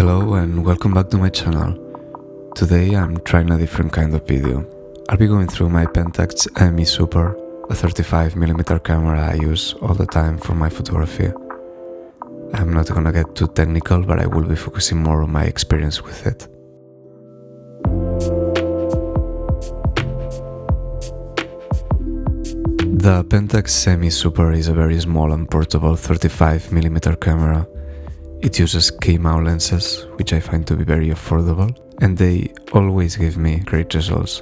Hello and welcome back to my channel. Today I'm trying a different kind of video. I'll be going through my Pentax ME Super, a 35mm camera I use all the time for my photography. I'm not gonna get too technical, but I will be focusing more on my experience with it. The Pentax ME Super is a very small and portable 35mm camera. It uses K-mount lenses, which I find to be very affordable, and they always give me great results.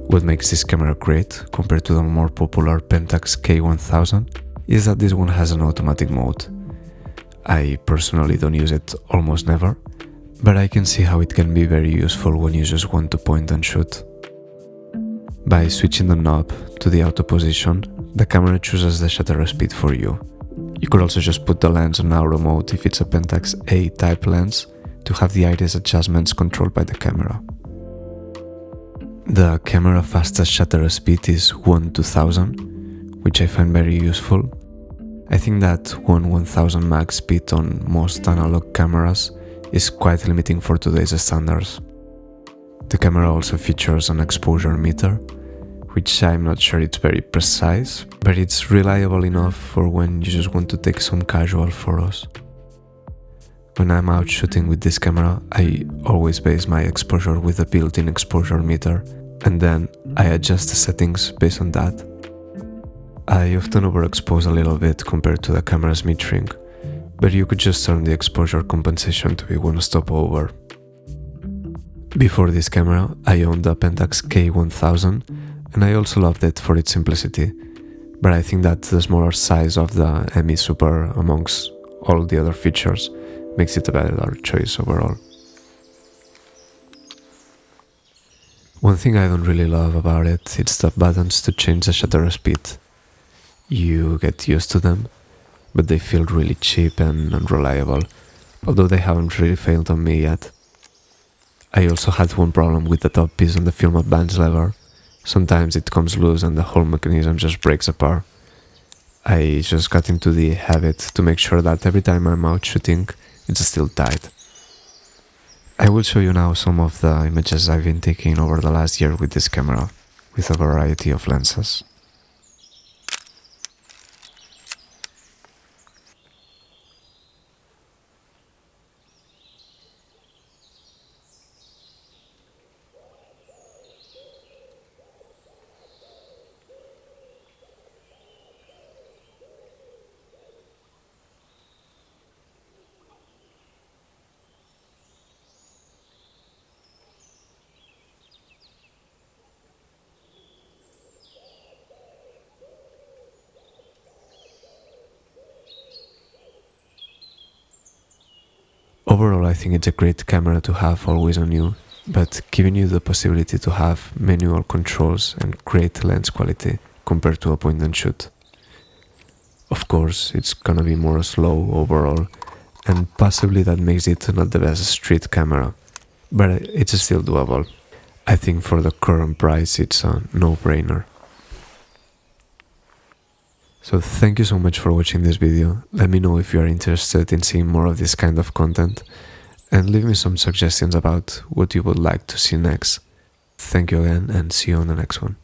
What makes this camera great, compared to the more popular Pentax K1000, is that this one has an automatic mode. I personally don't use it almost never, but I can see how it can be very useful when you just want to point and shoot. By switching the knob to the auto position, the camera chooses the shutter speed for you. You could also just put the lens on auto mode if it's a Pentax A type lens to have the iris adjustments controlled by the camera. The camera fastest shutter speed is 1/2000, which I find very useful. I think that 1/1000 max speed on most analog cameras is quite limiting for today's standards. The camera also features an exposure meter, which I'm not sure it's very precise, but it's reliable enough for when you just want to take some casual photos. When I'm out shooting with this camera, I always base my exposure with a built-in exposure meter, and then I adjust the settings based on that. I often overexpose a little bit compared to the camera's mid-shrink, but you could just turn the exposure compensation to be one stop over. Before this camera, I owned a Pentax K1000, and I also loved it for its simplicity, but I think that the smaller size of the ME Super amongst all the other features makes it a better choice overall. One thing I don't really love about it is the buttons to change the shutter speed. You get used to them, but they feel really cheap and unreliable, although they haven't really failed on me yet. I also had one problem with the top piece on the film advance lever. Sometimes it comes loose and the whole mechanism just breaks apart. I just got into the habit to make sure that every time I'm out shooting, it's still tight. I will show you now some of the images I've been taking over the last year with this camera, with a variety of lenses. Overall, I think it's a great camera to have always on you, but giving you the possibility to have manual controls and great lens quality compared to a point and shoot. Of course, it's gonna be more slow overall, and possibly that makes it not the best street camera, but it's still doable. I think for the current price, it's a no-brainer. So thank you so much for watching this video. Let me know if you are interested in seeing more of this kind of content, and leave me some suggestions about what you would like to see next. Thank you again, and see you on the next one.